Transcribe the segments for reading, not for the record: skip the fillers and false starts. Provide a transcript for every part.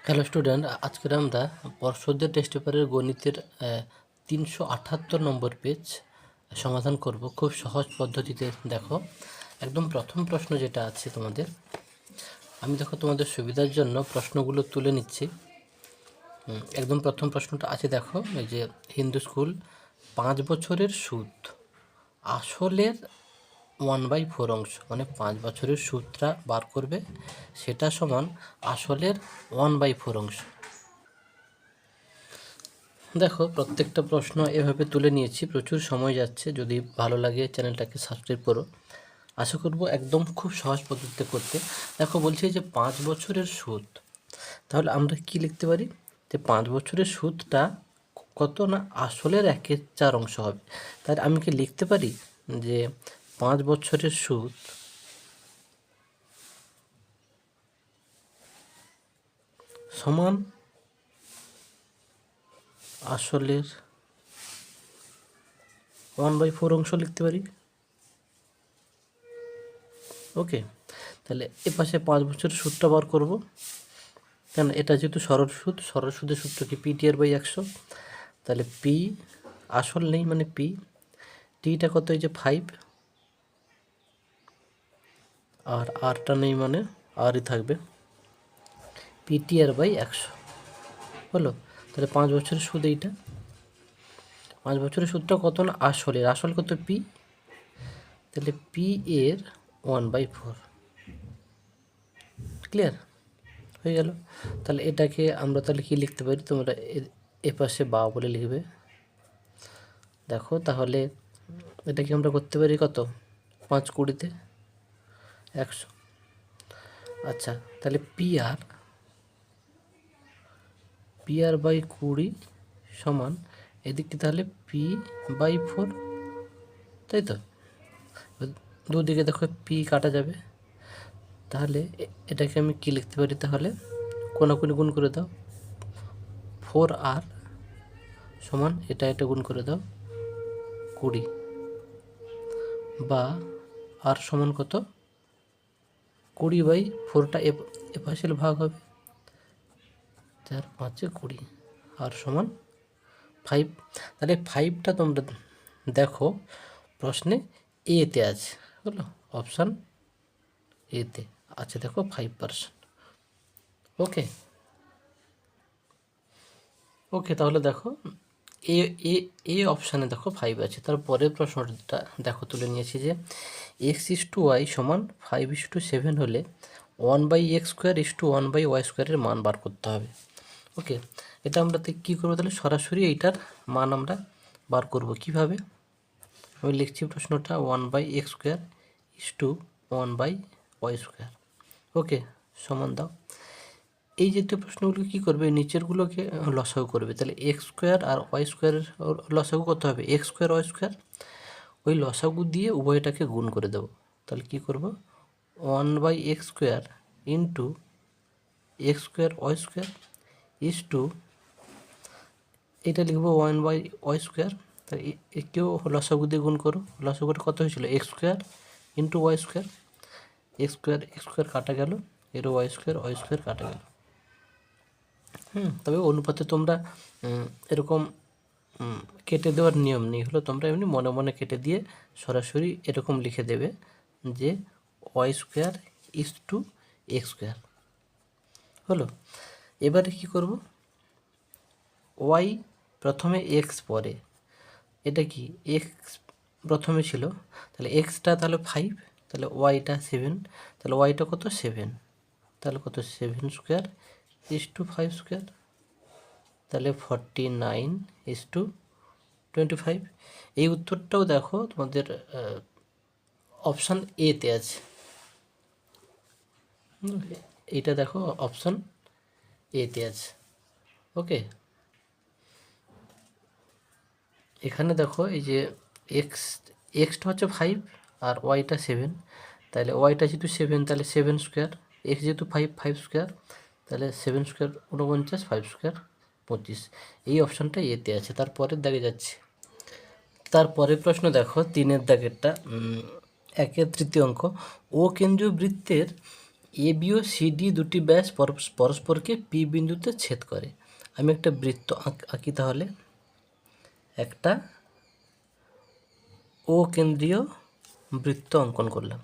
Hello student, আজকের আমরা পর্ষদের টেস্ট পেপারের গণিতের 378 নম্বর পেজ সমাধান করব খুব সহজ পদ্ধতিতে। দেখো, একদম প্রথম প্রশ্ন যেটা আছে তোমাদের, আমি দেখো তোমাদের সুবিধার জন্য প্রশ্নগুলো তুলে নিচ্ছি। একদম প্রথম প্রশ্নটা আছে, দেখো এই যে হিন্দু স্কুল 5 বছরের সুদ আসলের 1/4 অংশ, মানে 5 বছরের সুদটা বার করবে, সেটা সমান আসলের 1/4 অংশ। দেখো, প্রত্যেকটা প্রশ্ন এভাবে তুলে নিয়েছি, প্রচুর সময় যাচ্ছে। যদি ভালো লাগে চ্যানেলটাকে সাবস্ক্রাইব করো। আশা করব একদম খুব সহজ পদ্ধতিতে করতে। দেখো, বলছে যে 5 বছরের সুদ, তাহলে আমরা কি লিখতে পারি যে 5 বছরের সুদটা কত না আসলের 1/4 অংশ হবে। তাহলে আমি কি লিখতে পারি যে 5 বছরের সুদ সমান আসলের 1/4 অংশ লিখতে পারি। ওকে, তাহলে এ পাশে 5 বছরের সুদটা বার করব। কেন, এটা যেহেতু সরল সুদ, সরল সুদের সূত্র কি pTr/100। তাহলে পি আসল নেই, মানে পি, টিটা কত, এই যে 5, আর আরটা নেই, মানে আরই থাকবে, pTr/100 হলো। তাহলে 5 বছরের সুদ এইটা, 5 বছরের সুদটা কত না আসলের, আসল কত পি, তাহলে পি এর 1/4। ক্লিয়ার হয়ে গেল। তাহলে এটাকে আমরা তাহলে কি লিখতে পারি, তোমরা এ পাশে বা বলে লিখবে। দেখো, তাহলে এটাকে আমরা করতে পারি কত, 5 20 100। আচ্ছা, তাহলে pr/20 সমান এদিকে তাহলে p/4, তাই তো। দুদিকে দেখো পি কাটা যাবে, তাহলে এটাকে আমি কি লিখতে পারি, তাহলে কোনাকুনি গুণ করে দাও, 4r সমান এটা গুণ করে দাও 20, বা আর সমান কত, 20/4টা এ পাশে ভাগ হবে, 4 5 20, আর সমান 5। তাহলে 5টা তোমরা দেখো প্রশ্নে এতে আছে, হলো অপশান এতে আছে, দেখো 5%। ওকে ওকে, তাহলে দেখো এ এ এ অপশানে দেখো 5 আছে। তারপরের প্রশ্নটা দেখো তুলে নিয়েছি যে x/y সমান 5:7 হলে 1/x² 1/y² মান বার করতে হবে। ওকে, এটা আমরা কী করবো, তাহলে সরাসরি এইটার মান আমরা বার করব। কিভাবে, আমি লিখছি প্রশ্নটা 1/x² 1/y²। ওকে, সমান দাও। এই জাতীয় প্রশ্নগুলো কী করবে, নিচেরগুলোকে লসাগু করবে। তাহলে x² আর y² লসাগু কত হবে, x² y², ওই লসাগু দিয়ে উভয়টাকে গুণ করে দেবো। তাহলে কি করব, 1/x² into x² y² is to, এটা লিখবো 1/y²। তাহলে কেউ লসাগু দিয়ে গুণ করো, লসাগুটা কত হয়েছিল, x² ইন্টু y², x² কাটা গেল, এর y² কাটা গেল। তবে অনুপাতে তোমরা এরকম কেটে দেওয়ার নিয়ম নেই, হলো তোমরা এমনি মনে মনে কেটে দিয়ে সরাসরি এরকম লিখে দেবে যে y² ইস টু x²। হলো, এবারে কি করব, y প্রথমে x পরে, এটা কি x প্রথমে ছিল, তাহলে xটা তাহলে 5, তাহলে ওয়াইটা 7, তাহলে ওয়াইটা কত 7, তাহলে কত 7² ইস টু 5², তাহলে 49:25। এই উত্তরটাও দেখো তোমাদের অপশান এতে আছে। এইটা দেখো অপশান এতে আছে। ওকে, এখানে দেখো এই যে এক্সটা হচ্ছে 5 আর ওয়াইটা 7, তাহলে ওয়াইটা যেহেতু 7 তাহলে 7², এক্স যেহেতু 5 তাহলে 7² 49, 5² 25। এই অপশানটা এতে আছে। তারপরের দাগে যাচ্ছে, তারপরের প্রশ্ন দেখো 3-এর দাগেরটা, 1-এর তৃতীয় অঙ্ক, ও কেন্দ্রীয় বৃত্তের A B O C D দুটি ব্যাস পরস্পরকে পি বিন্দুতে ছেদ করে। আমি একটা বৃত্ত আঁকি, তাহলে একটা ও কেন্দ্রীয় বৃত্ত অঙ্কন করলাম,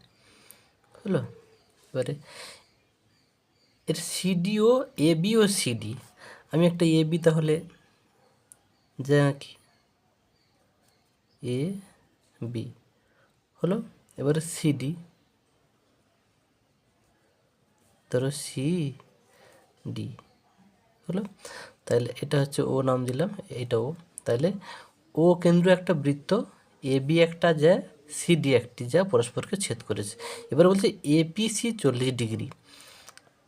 হলো। এবারে এর CD O A B O CD, আমি একটা এ বি তাহলে যা আঁকি, এ বি হলো। এবারে সিডি ধরো সি ডি হলো। তাহলে এটা হচ্ছে ও নাম দিলাম, এটা ও। তাহলে ও কেন্দ্র একটা বৃত্ত, এ বি একটা যা, সিডি একটি যা পরস্পরকে ছেদ করেছে। এবার বলছে এপিসি 40°।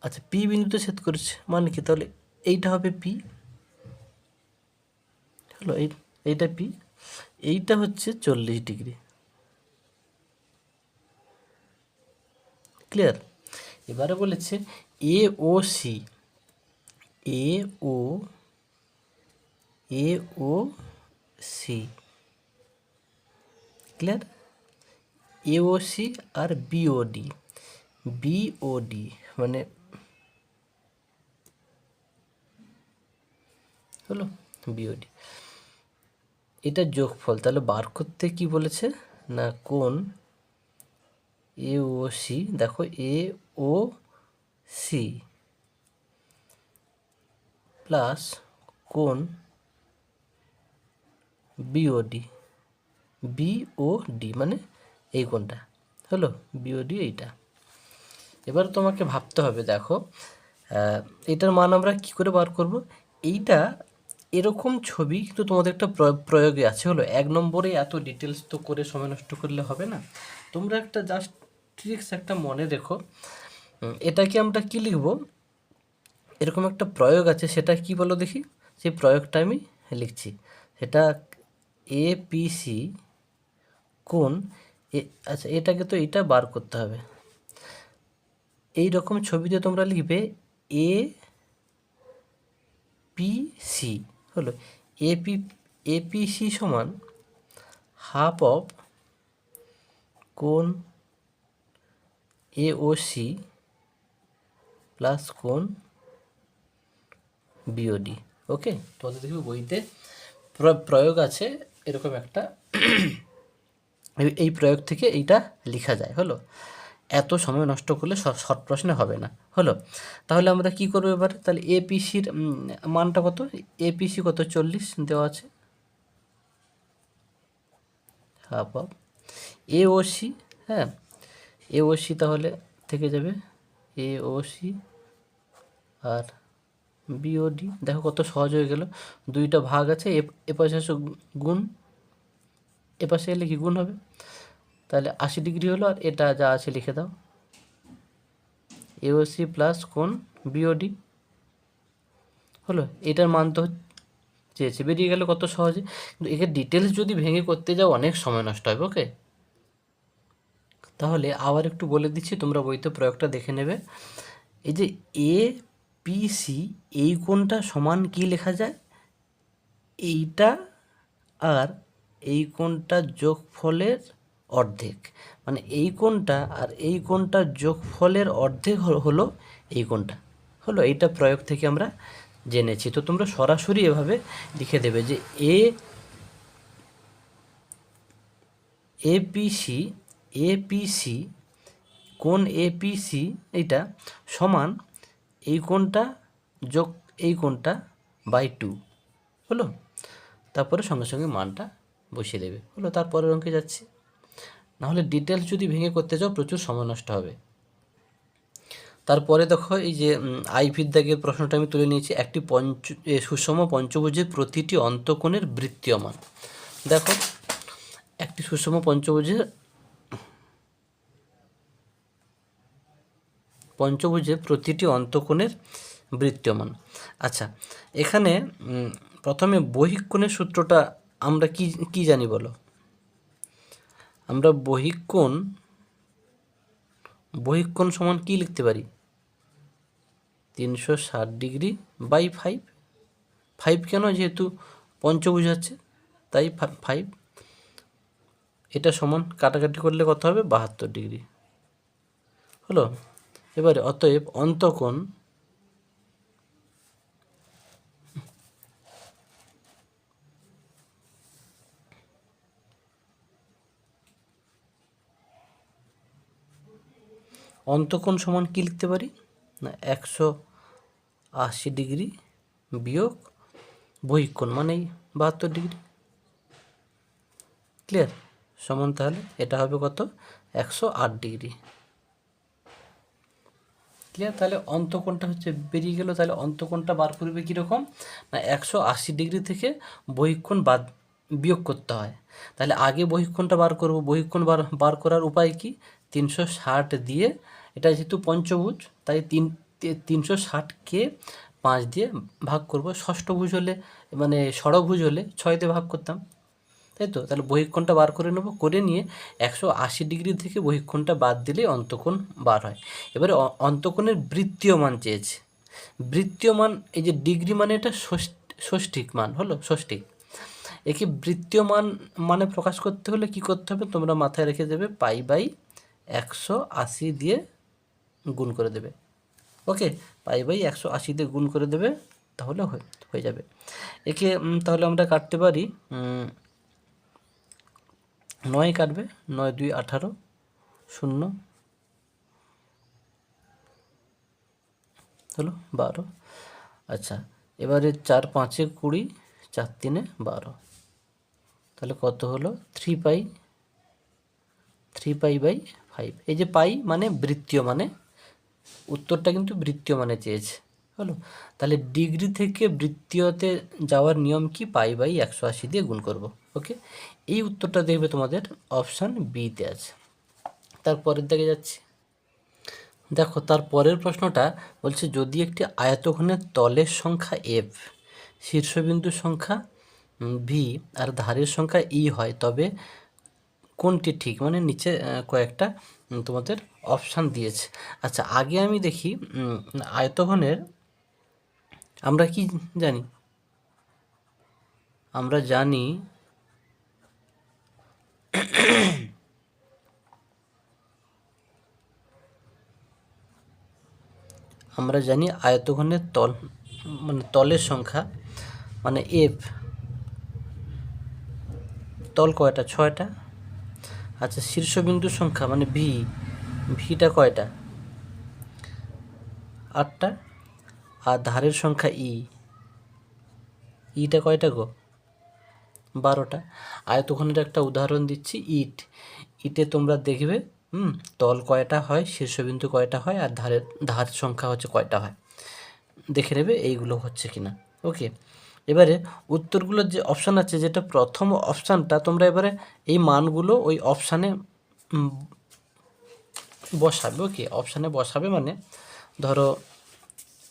আচ্ছা, পি বিন্দুতে ছেদ করেছে মানে কি, তাহলে এইটা হবে পি, হলো। এইটা পি, এইটা হচ্ছে 40°। ক্লিয়ার? এবারে বলেছে এ ও সি, এ ও এ ও সি, ক্লিয়ার? এ ও সি আর বিওডি, বিওডি মানে হলো বিওডি, এটা যোগফল। তাহলে বার করতে কি বলেছে না, কোণ এ ও সি, দেখো এ ও সি প্লাস কোণ বিওডি, বিওডি মানে এই কোণটা, হলো বিওডি এইটা। এবার তোমাকে ভাবতে হবে, দেখো এটার মান আমরা কি করে বার করব। এইটা এরকম ছবি কিন্তু তোমাদের একটা প্রয়োগে আছে, হলো। 1 নম্বরে এত ডিটেলস তো করে সময় নষ্ট করলে হবে না। তোমরা একটা জাস্ট ট্রিক্স একটা মনে রেখো। এটাকে আমরা কি লিখব, এরকম একটা প্রয়োগ আছে, সেটা কি বলো দেখি। সেই প্রয়োগটা আমি লিখছি, সেটা এপিসি কোণ আচ্ছা, এটাকে তো এইটা বার করতে হবে। এই রকম ছবিতে তোমরা লিখবে এ পি সি, হলো। এপিসি সমান হাফ অফ কোণ এ ও সি প্লাস কোণ বিওডি। ওকে, তোমাদের দেখবে বইতে প্রয়োগ আছে এরকম একটা, এই প্রয়োগ থেকে এইটা লেখা যায়, হলো। এত সময় নষ্ট করলে শর্ট প্রশ্নে হবে না, হলো। তাহলে আমরা কি করবো এবার, তাহলে এপিসির মানটা কত, এপিসি কত 40 দেওয়া আছে, half of A O C, হ্যাঁ এ ও সি তাহলে থেকে যাবে এ ও সি আর বিওডি। দেখো কত সহজ হয়ে গেল, দুইটা ভাগ আছে, এপাশে আসো গুণ, এপাশে এলে কি গুণ হবে, তাহলে 80° হলো। আর এটা যা আছে লিখে দাও, এওসি প্লাস কোণ বিওডি, হলো। এটার মান তো চেয়েছে, বেরিয়ে গেল কত সহজে। কিন্তু একে ডিটেলস যদি ভেঙে করতে যাও অনেক সময় নষ্ট হবে। ওকে, তাহলে আবার একটু বলে দিচ্ছি, তোমরা বইতে প্রয়োগটা দেখে নেবে। এই যে এ পি সি, এই কোণটা সমান কি লেখা যায়, এইটা আর এই কোণটার যোগফলের অর্ধেক, মানে এই কোণটা আর এই কোণটার যোগফলের অর্ধেক হলো এই কোণটা, হলো। এইটা প্রয়োগ থেকে আমরা জেনেছি। তো তোমরা সরাসরি এভাবে লিখে দেবে যে এপিসি, এপিসি কোণ এপিসি এইটা সমান এই কোণটা যোগ এই কোণটা বাই 2, হলো। তারপরে সঙ্গে সঙ্গে মানটা বসিয়ে দেবে, হলো। তারপরের অঙ্কে যাচ্ছি, নাহলে ডিটেলস যদি ভেঙে করতে যাও প্রচুর সময় নষ্ট হবে। তারপরে দেখো এই যে আইভির দাগের প্রশ্নটা আমি তুলে নিয়েছি, একটি সুষম পঞ্চভুজের প্রতিটি অন্তঃকোণের বৃত্তীয় মান। দেখো একটি সুষম পঞ্চভুজের প্রতিটি অন্তঃকোণের বৃত্তীয় মান। আচ্ছা, এখানে প্রথমে বহিক কোণের সূত্রটা আমরা কি জানি বলো। আমরা বহিক কোণ সমান কি লিখতে পারি, 360° বাই 5। 5 কেন, যেহেতু পঞ্চভুজ আছে তাই 5। এটা সমান কাটাকাটি করলে কত হবে, 72°, হলো। এবারে অতএব অন্তকোণ সমান কি লিখতে পারি না 180 বিয়োগ বহিঃকোণ মানে 72 ক্লিয়ার সমান, তাহলে এটা হবে কত 108 ক্লিয়ার। তাহলে অন্তকোণটা হচ্ছে বেরিয়ে গেল। তাহলে অন্তকোণটা বার করবে কীরকম না 180 থেকে বহিঃকোণ বিয়োগ করতে হয়। তাহলে আগে বহিঃকোণটা বার করব, বহিঃকোণ বার করার উপায় কি 360 দিয়ে, এটা যেহেতু পঞ্চভুজ তাই 360কে 5 দিয়ে ভাগ করব। ষষ্ঠভুজ হলে মানে ষড়ভুজ হলে 6 দিয়ে ভাগ করতাম, তাই তো। তাহলে বহিঃকোণটা বার করে নেব, করে নিয়ে 180 থেকে বহিঃকোণটা বাদ দিলে অন্তকোণ বার হয়। এবারে অন্তকোণের বৃত্তীয় মান চেয়েছে। বৃত্তীয় মান এই যে ডিগ্রি মানে এটা ষষ্ঠিক মান হলো, ষষ্ঠিক। একে বৃত্তীয় মান মানে প্রকাশ করতে হলে কি করতে হবে তোমরা মাথায় রেখে দেবে, π/180 দিয়ে গুণ করে দেবে। ওকে, π/180 দিয়ে গুণ করে দেবে, তাহলে হয়ে যাবে। একে তাহলে আমরা কাটতে পারি 9 কাটবে, 9 2 18 0 হলো 12। আচ্ছা, এবারে 4 5 20, 4 3 12, তাহলে কত হলো 3π/5। এই যে পাই মানে বৃত্তীয় মানে, উত্তরটা কিন্তু বৃত্তীয় মানে চেয়েছে হলো। তাহলে ডিগ্রি থেকে বৃত্তীয়তে যাওয়ার নিয়ম কি, π/180 দিয়ে গুণ করব। ওকে, এই উত্তরটা দেখবে তোমাদের অপশান বিতে আছে। তারপরের দিকে যাচ্ছি, দেখো তার পরের প্রশ্নটা বলছে যদি একটি আয়তঘনের তলের সংখ্যা f, শীর্ষবিন্দুর সংখ্যা v আর ধারের সংখ্যা e হয় তবে কোনটি ঠিক, মানে নিচে কয়েকটা তোমাদের অপশান দিয়েছে। আচ্ছা, আগে আমি দেখি আয়তঘনের আমরা কি জানি, আমরা জানি আয়তঘনের তল মানে তলের সংখ্যা মানে এফ, তল কয়টা 6টা। আচ্ছা, শীর্ষবিন্দুর সংখ্যা মানে ভিটা কয়টা 8টা। আর ধারের সংখ্যা ইটা কয়টা গো 12টা। আয়তঘনের একটা উদাহরণ দিচ্ছি, ইটে তোমরা দেখবে তল কয়টা হয়, শীর্ষবিন্দু কয়টা হয়, আর ধার সংখ্যা হচ্ছে কয়টা হয়, দেখে নেবে এইগুলো হচ্ছে কিনা। ওকে, এবারে উত্তরগুলোর যে অপশান আছে, যেটা প্রথম অপশানটা তোমরা এবারে এই মানগুলো ওই অপশানে বসাবে। ওকে, অপশানে বসাবে মানে ধরো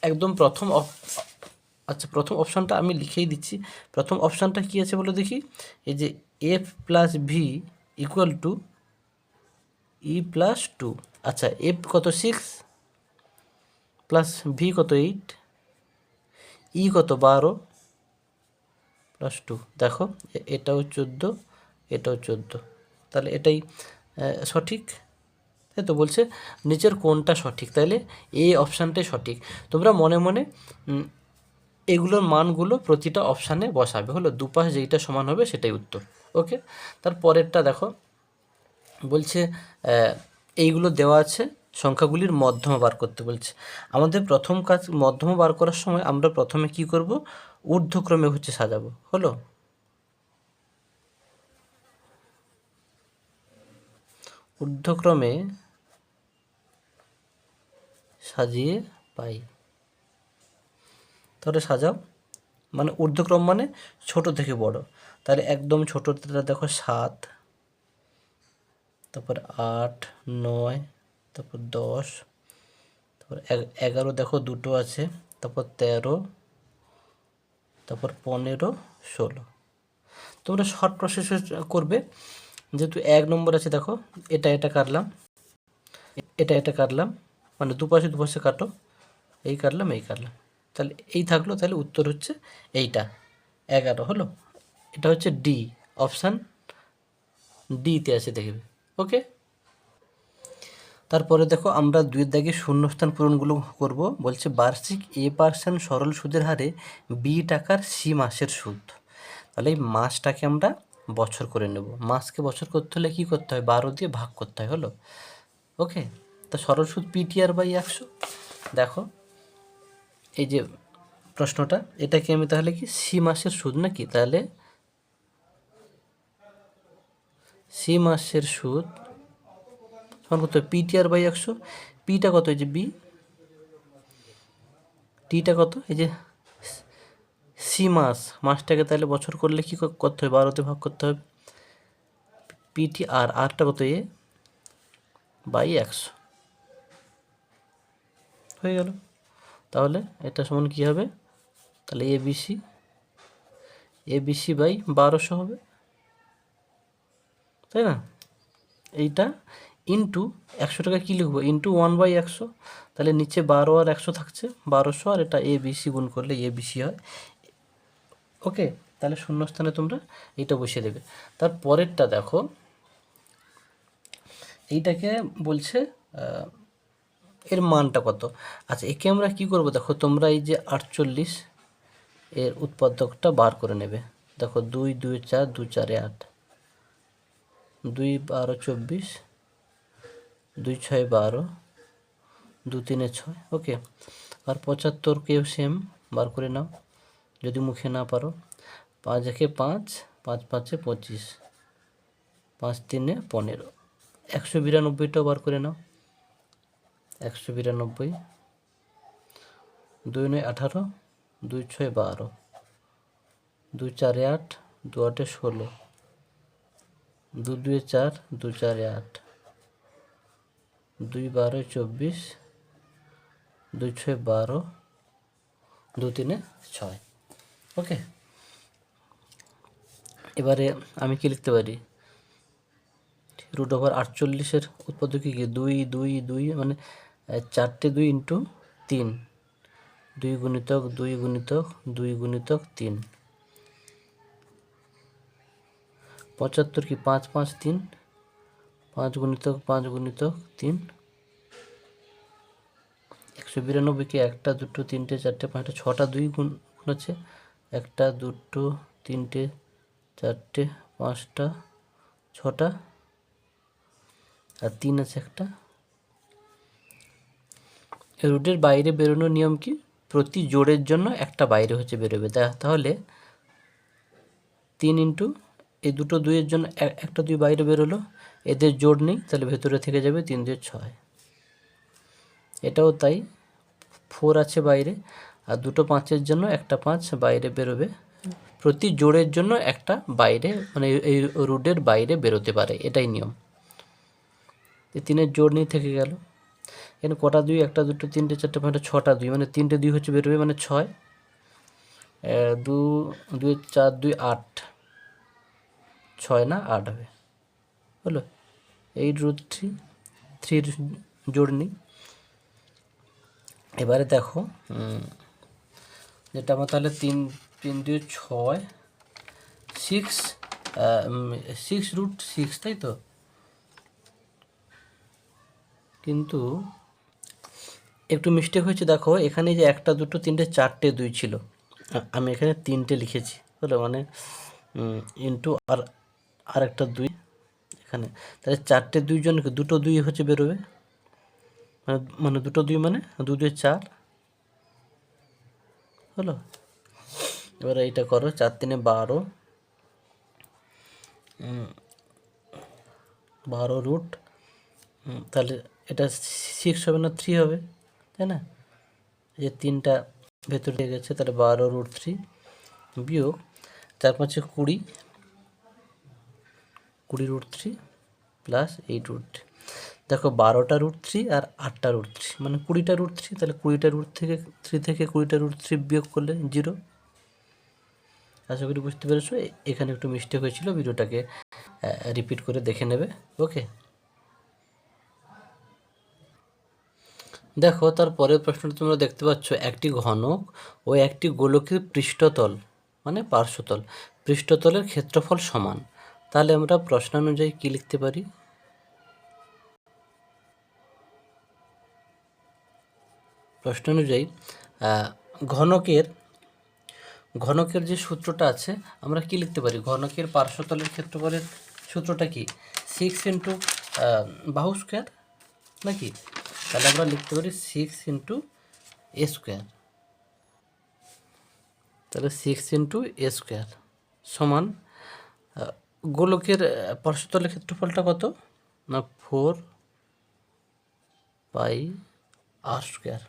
একদম আচ্ছা, প্রথম অপশানটা আমি লিখেই দিচ্ছি। প্রথম অপশানটা কী আছে বলো দেখি, এই যে f + v = e+2। আচ্ছা, f কত 6 প্লাস v কত 8, ই কত 12 প্লাস 2। দেখো এটাও 14, এটাও 14, তাহলে এটাই সঠিক, তাই তো। বলছে নিচের কোনটা সঠিক, তাহলে এই অপশানটাই সঠিক। তোমরা মনে মনে এগুলোর মানগুলো প্রতিটা অপশানে বসাবে, হলো দুপাশ যেইটা সমান হবে সেটাই উত্তর। ওকে, তার পরেরটা দেখো বলছে এইগুলো দেওয়া আছে, সংখ্যাগুলির মধ্যমা বার করতে বলছে। আমাদের প্রথম কাজ মধ্যমা বার করার সময় আমরা প্রথমে কি করব, ঊর্ধ্বক্রমে হচ্ছে সাজাবো, হলো ঊর্ধ্বক্রমে সাজিয়ে পাই। তাহলে সাজাও, মানে ঊর্ধ্বক্রম মানে ছোট থেকে বড়। তাহলে একদম ছোটটা দেখো 7, তারপর 8 9, তারপর 10, তারপর 11 দেখো দুটো আছে, তারপর 13, তারপর 15 16। তোমরা শর্ট প্রসেসে করবে, যেহেতু 1 নম্বর আছে দেখো এটা কাটলাম, এটা কাটলাম, মানে দুপাশে কাটো, এই কাটলাম এই কাটলাম, তাহলে এই থাকলো। তাহলে উত্তর হচ্ছে এইটা 11 হলো। এটা হচ্ছে ডি, অপশান ডিতে আছে দেখবে। ওকে, তারপরে দেখো আমরা 2 দাগে শূন্যস্থান পূরণগুলো করব। বলছে বার্ষিক A% সরল সুদের হারে B টাকার C মাসের সুদ। তাহলে এই মাসটাকে আমরা বছর করে নেব। মাসকে বছর করতে হলে কী করতে হয়, 12 দিয়ে ভাগ করতে হয়, হলো। ওকে, তো সরল সুদ PTR/100। দেখো এই যে প্রশ্নটা, এটাকে আমি তাহলে কি C মাসের সুদ নাকি, তাহলে C মাসের সুদ সমান কত, PTR/100। পিটা কত, এই যে B, টিটা কত, এই যে C মাসটাকে তাহলে বছর করলে কি করতে হবে, 12 দিয়ে ভাগ করতে হবে। PTR, আরটা কত, A/100 হয়ে গেল। তাহলে এটা সমান কী হবে, তাহলে ABC/1200 হবে, তাই না। এইটা ইন্টু 100 টাকা কী লিখবো, ইন্টু 1/100। তাহলে নিচে 12 আর 100 থাকছে, 1200, আর এটা ABC গুণ করলে ABC হয়। ওকে, তাহলে শূন্যস্থানে তোমরা এইটা বসিয়ে দেবে। তার পরেরটা দেখো, এইটাকে বলছে এর মানটা কত। আচ্ছা, একে আমরা কি করব, দেখো তোমরা এই যে 48 এর উৎপাদকটা বার করে নেবে। দেখো 2 2 4 2 4 8, 2 12 24, 2 6 12, 2 3 6। ওকে, আর 75কেও সেম বার করে নাও যদি মুখে না পারো। 5 1 5, 5 5 25, 5 3 15। 192টাও বার করে নাও, 192, 2 9 18, 2 6 12, 2 4 8, 2 8 16, 2 2 4, 2 4 8, 2 12 24, 2 6 12, 2 3 6। ওকে, এবারে আমি কি লিখতে পারি, √48-এর উৎপাদক কি 2 2 2, মানে 4টে 2 ইন্টু 3, 2 গুণিতক 2 গুণিতক 2 গুণিতক 3। 75 কি 5 5 3, 5 গুণিতক 5 গুণিতক 3। 192 কি 1টা 2টো 3টে 4টে 5টা 6টা 2 গুণ আছে, 1টা 2টো 3টে 4টে 5টা 6টা, আর 3 আছে একটা। রুটের বাইরে বেরোনোর নিয়ম কি, প্রতি জোড়ের জন্য একটা বাইরে হচ্ছে বেরোবে। তাহলে 3 ইন্টু এই দুটো 2-এর জন্য একটা 2 বাইরে বেরোলো, এদের জোড় নেই, তাহলে ভেতরে থেকে যাবে 3 2 6। এটাও তাই, 4 আছে বাইরে, আর দুটো 5-এর জন্য একটা 5 বাইরে বেরোবে। প্রতি জোড়ের জন্য একটা বাইরে, মানে এই রুটের বাইরে বেরোতে পারে, এটাই নিয়ম। 3-এর জোড় নেই, থেকে গেল। এখানে কটা 2, 1টা 2টো 3টে 4টে 5টা 6টা 2, মানে 3টে 2 হচ্ছে বেরোবে, মানে 6। 2 2 4 2 8, 6 না 8 হবে, হলো। 8√3, 3 জোড় নেই। এবারে দেখো যেটা আমার তাহলে 3 3 2 6, 6√6, তাই তো। কিন্তু একটু মিস্টেক হয়েছে, দেখো এখানে যে 1টা 2টো 3টে 4টে 2 ছিল, আমি এখানে 3টে লিখেছি, হলো, মানে ইন্টু আর একটা 2 এখানে, তাহলে 4টে 2 জনকে দুটো 2 হচ্ছে বেরোবে, মানে দুটো 2 মানে 2 2 4, হলো। এবারে এইটা করো, 4 3 12, 12 রুট, তাহলে এটা 6 হবে না 3 হবে, তাই না। এই যে 3টা ভেতরে গেছে, তাহলে 12√3 বিয়োগ 4 5 20, 20√3 প্লাস 8√3। দেখো 12টা √3 আর 8টা √3, মানে 20টা √3, তাহলে 20টা √3 থেকে 20টা √3 বিয়োগ করলে 0। আশা করি বুঝতে পেরেছো। এখানে একটু মিস্টেক হয়েছিল, ভিডিওটাকে রিপিট করে দেখে নেবে। ওকে, দেখো তার পরের প্রশ্নটা তোমরা দেখতে পাচ্ছ, একটি ঘনক ও একটি গোলকের পৃষ্ঠতল, মানে পার্শ্বতল, পৃষ্ঠতলের ক্ষেত্রফল সমান। তাহলে আমরা প্রশ্নানুযায়ী কি লিখতে পারি, প্রশ্ন অনুযায়ী ঘনকের যে সূত্রটা আছে আমরা কি লিখতে পারি? ঘনকের পার্শ্বতলের ক্ষেত্রফলের সূত্রটা কি? 6 ইন্টু বাহু স্কোয়ার নাকি? তাহলে আমরা লিখতে পারি 6 ইন্টু এ স্কোয়ার। তাহলে 6 ইন্টু এ স্কোয়ার সমান গোলকের পার্শ্বতলের ক্ষেত্রফলটা কত না 4 পাই আর স্কোয়ার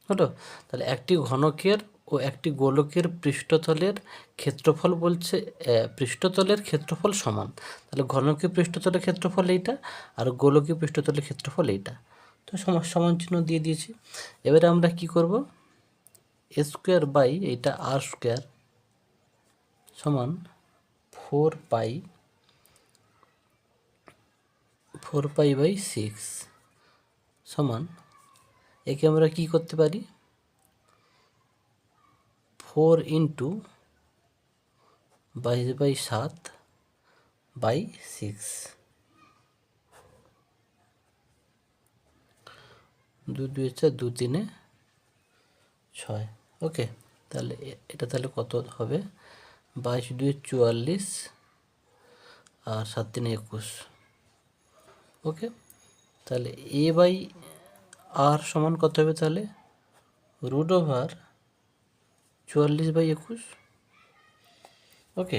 হলো। তাহলে একটি ঘনকের ও একটি গোলকের পৃষ্ঠতলের ক্ষেত্রফল বলছে পৃষ্ঠতলের ক্ষেত্রফল সমান। তাহলে ঘনকের পৃষ্ঠতলের ক্ষেত্রফল এইটা আর গোলকের পৃষ্ঠতলের ক্ষেত্রফল এইটা, তো সমান চিহ্ন দিয়ে দিয়েছি। এবারে আমরা কি করব, এ স্কোয়ার বাই এইটা আর স্কোয়ার সমান 4 পাই বাই 6 সমান, একে আমরা কি করতে পারি 4 ইন্টু 22/7 বাই 6, 2 2 4 2 3 6। ওকে, তাহলে এটা তাহলে কত হবে 22 2 44 আর 7 3 21। ওকে, তাহলে এ বাই আর সমান কত হবে তাহলে √44/21। ওকে,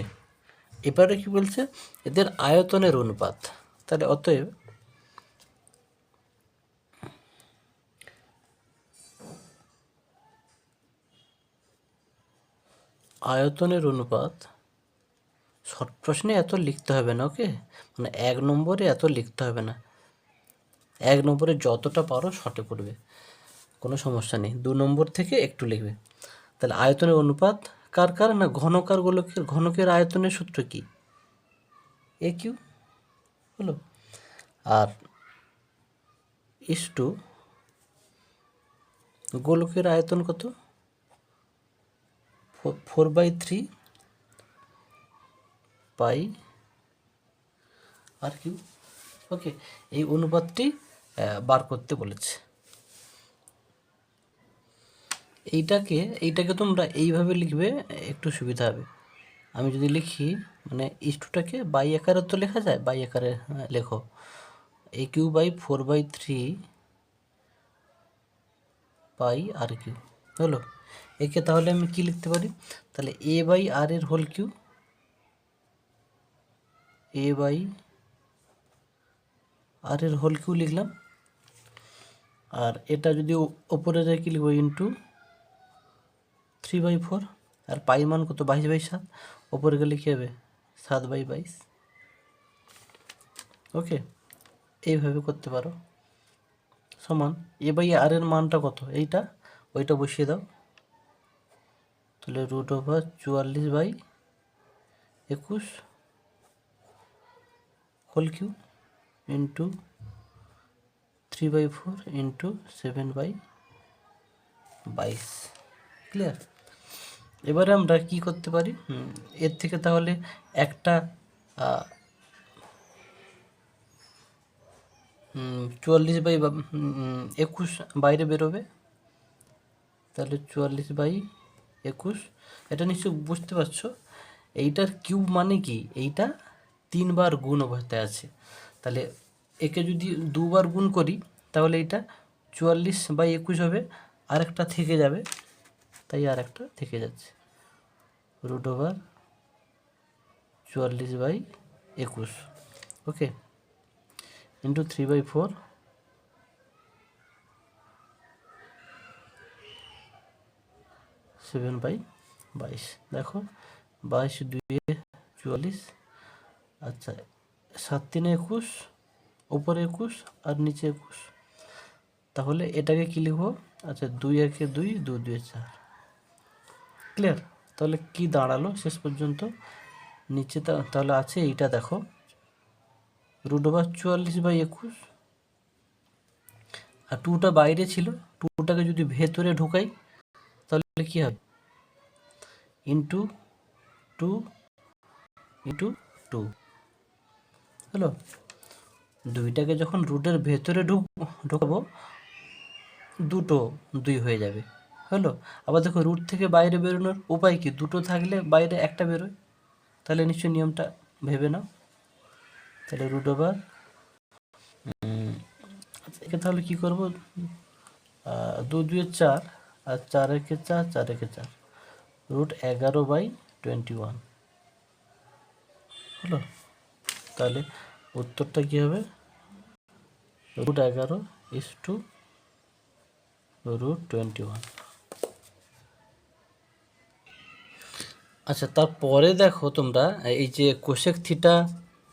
এবারে কি বলছে এদের আয়তনের অনুপাত। তাহলে অতএব আয়তনের অনুপাত শর্ট প্রশ্নে এত লিখতে হবে না। ওকে, মানে 1 নম্বরে এত লিখতে হবে না, 1 নম্বরে যতটা পারো শর্টে করবে, কোনো সমস্যা নেই। 2 নম্বর থেকে একটু লিখবে। তাহলে আয়তনের অনুপাত কার না ঘনকার গোলকের, ঘনকের আয়তনের সূত্র কি এ কিউ হলো, আর ইস টু গোলকের আয়তন কত 4/3 পাই আর কিউ। ওকে, এই অনুপাতটি বার করতে বলেছে। এইটাকে তোমরা এইভাবে লিখবে, একটু সুবিধা হবে। আমি যদি লিখি মানে ইস্টুটাকে বাই আকারে তো লেখা যায়, বাই আকারে লেখো a cube by 4/3 pi r cube হলো। একে তাহলে আমি কি লিখতে পারি, তাহলে এ বাই আর এর হোল কিউ, এ বাই আর এর হোল কিউ লিখলাম। আর এটা যদি ওপরে যায় কি লিখবো ইন্টু 3/4, আর পাই মান কত 22/7, ওপরে গেলে কী হবে 7/22। ওকে, এইভাবে করতে পারো। সমান এ বাই আর এর মানটা কত এইটা, ওইটা বসিয়ে দাও। তাহলে √44/21 whole cube into 3/4 into 7/22। Clear? এবারে আমরা কি করতে পারি, এর থেকে তাহলে একটা 44/21 বাইরে বেরোবে। তাহলে 44/21, এটা নিশ্চয়ই বুঝতে পারছো। এইটার কিউব মানে কি, এইটা 3 বার গুণ অবস্থায় আছে। তাহলে একে যদি 2 বার গুণ করি তাহলে এইটা 44/21 হবে, আরেকটা থেকে যাবে, তাই আরেকটা থেকে যাচ্ছে √44/21। ওকে, ইন্টু 3/4 7/22। দেখো 22 2 44, আচ্ছা 7 3 21, উপরে 21 আর নিচে 21। তাহলে এটাকে কি লিখবো, আচ্ছা 2 1 2 2 2 4। ক্লিয়ার? তাহলে কি দাঁড়ালো শেষ পর্যন্ত নিচে, তাহলে আছে এইটা দেখো √44/21, আর 2টা বাইরে ছিল, 2টাকে যদি ভেতরে ঢুকাই তাহলে কি হবে ইন্টু 2 ইন্টু 2 হলো। 2টাকে যখন রুটের ভেতরে ঢুকাবো দুটো 2 হয়ে যাবে, হলো। আবার দেখো রুট থেকে বাইরে বেরোনোর উপায় কি, দুটো থাকলে বাইরে একটা বেরোয়, তাহলে নিশ্চয়ই নিয়মটা ভেবে নাও। তাহলে রুট ওভার, একে তাহলে কী করবো, 2 2 4, আর 4 একে 4, 4 একে 4, রুট 11/21, হলো। তাহলে উত্তরটা কী হবে, রুট 11/√21। আচ্ছা, তারপরে দেখো তোমরা এই যে কোসেক থিটা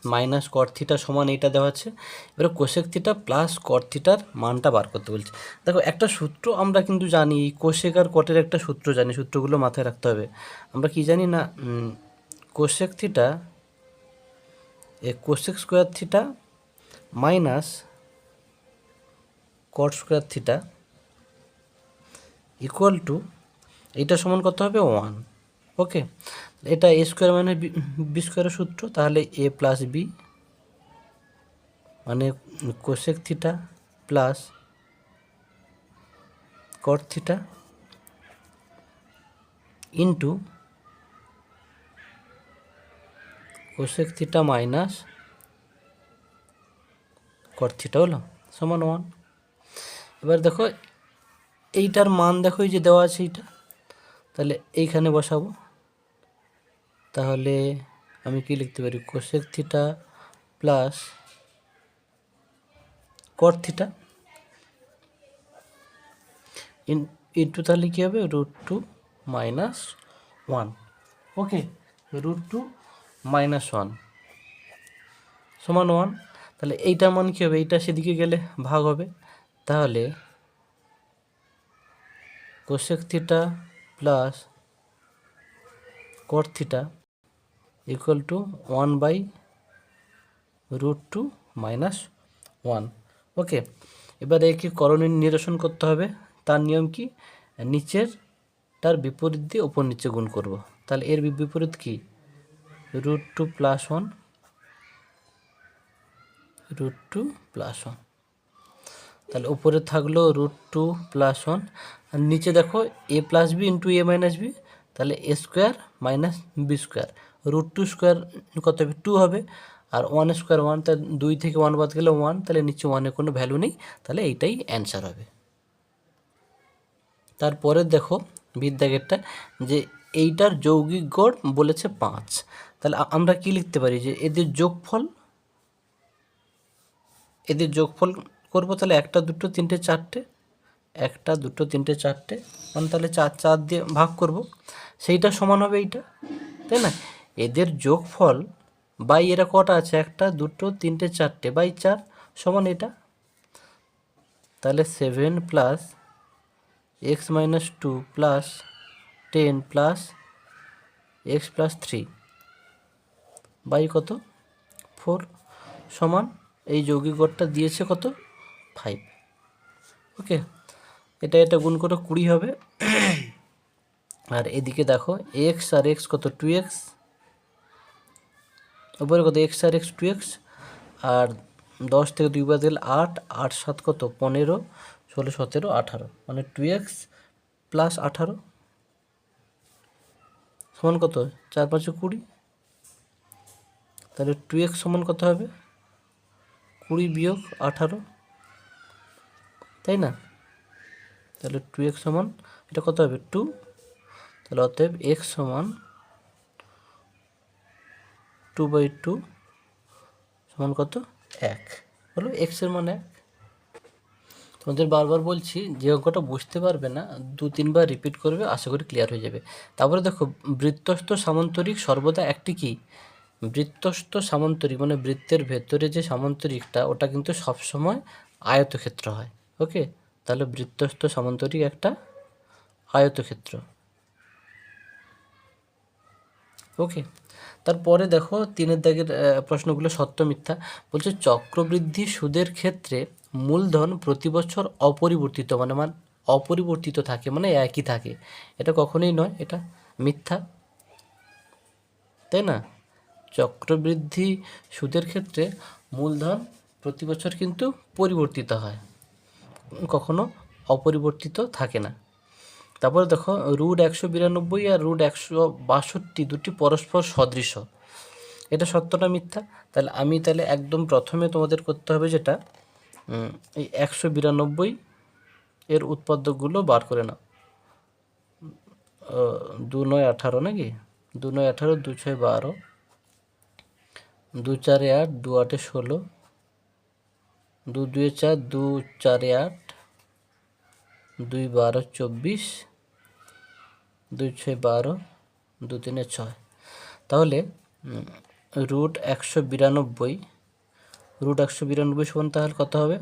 মাইনাস কট থিটা সমান এইটা দেওয়া আছে, এবারে কোসেক থিটা প্লাস কট থিটার মানটা বার করতে বলছে। দেখো একটা সূত্র আমরা কিন্তু জানি, কোসেক আর কটের একটা সূত্র জানি, সূত্রগুলো মাথায় রাখতে হবে। আমরা কি জানি না, cosec theta cosec square theta minus cot square theta equal to, এইটা সমান কত হবে 1, ওকে। এটা এ স্কোয়ার মানে বি স্কোয়ারের সূত্র, তাহলে এ প্লাস বি মানে cosec theta plus cot theta into cosec theta minus কট থিটা, হলো, সমান 1। এবার দেখো এইটার মান দেখো এই যে দেওয়া আছে এইটা, তাহলে এইখানে বসাবো। তাহলে আমি কি লিখতে পারি, cosec theta plus cot theta into তাহলে কী হবে, √2 - 1, ওকে। √2 - 1 সমান 1। তাহলে এইটার মান কী হবে, এইটা সেদিকে গেলে ভাগ হবে, তাহলে cosec theta plus cot theta equal to 1/√2 - 1, ওকে। এবারে কি করণীয় নিরসন করতে হবে, তার নিয়ম কি, নিচের তার বিপরীত দিয়ে উপর নিচে গুণ করব। তাহলে এর বিপরীত কি, √2 + 1, √2 + 1, তাহলে উপরে থাকলো √2 + 1, আর নিচে দেখো a plus b into a minus b, তাহলে a square minus b square, √2 square কত হবে, 2 হবে, আর 1 স্কোয়ার 1, তার 2 থেকে 1 বাদ গেলে 1, তাহলে নিচে 1-এর কোনো ভ্যালু নেই, তাহলে এইটাই অ্যান্সার হবে। তারপরে দেখো বিদ্যাগেরটা, যে এইটার যৌগিক গড় বলেছে 5, তাহলে আমরা কি লিখতে পারি, যে এদের যোগফল করবো, তাহলে 1 2 3 4, 1 2 3 4, মানে তাহলে 4 দিয়ে ভাগ করব, সেইটা সমান হবে এইটা, তাই না। এদের যোগফল বাই এরা কটা আছে, 1 2 3 4 বাই 4 সমান এটা, তাহলে 7 + x - 2 + 10 + x + 3 বাই কত, 4 সমান, এই যৌগিক গড়টা দিয়েছে কত, 5, ওকে। এটা গুণ করে 20 হবে। আর এদিকে দেখো x আর x কত, 2x, উপরে কত x আর x 2x, আর 10 থেকে 2 বাদ গেলে 8, 8 7 কত, 15, 16 17 18, মানে 2x + 18 সমান কত, 4 5 20, তাহলে 2x সমান কত হবে, 20 - 18, তাই না। তাহলে 2x সমান এটা কত হবে, 2, তাহলে অতএব x সমান 2/2 সমান কত, 1, হলো, x এর মান 1। তোমাদের বারবার বলছি, যে অঙ্কটা বুঝতে পারবে না 2-3 বার রিপিট করবে, আশা করি ক্লিয়ার হয়ে যাবে। তারপরে দেখো বৃত্তস্থ সামান্তরিক সর্বদা একটি কি, বৃত্তস্থ সামান্তরিক মানে বৃত্তের ভেতরে যে সামান্তরিকটা, ওটা কিন্তু সবসময় আয়তক্ষেত্র হয়, ওকে। তাহলে বৃত্তস্থ সামান্তরিক একটা আয়তক্ষেত্র, ওকে। তারপরে দেখো 3 দাগের প্রশ্নগুলো সত্য মিথ্যা বলছে, চক্রবৃদ্ধি সুদের ক্ষেত্রে মূলধন প্রতি বছর অপরিবর্তিত মানে অপরিবর্তিত থাকে, মানে একই থাকে, এটা কখনোই নয়, এটা মিথ্যা, তাই না। চক্রবৃদ্ধি সুদের ক্ষেত্রে মূলধন প্রতি বছর কিন্তু পরিবর্তিত হয়, কখনো অপরিবর্তিত থাকে না। তারপরে দেখো রুট 192 আর রুট 162 দুটি পরস্পর সদৃশ, এটা সত্য না মিথ্যা? তাহলে একদম প্রথমে তোমাদের করতে হবে যেটা, এই 192 এর উৎপাদকগুলো বার করে নাও। 2 9 18 নাকি, 2 9 18, 2 6 12, 2 4 8, 2 8 16, 2 2 4, 2 4 8, 2 12 24, 2 6 12, 2 3 6। তাহলে রুট 192 সমান তাহলে কত হবে?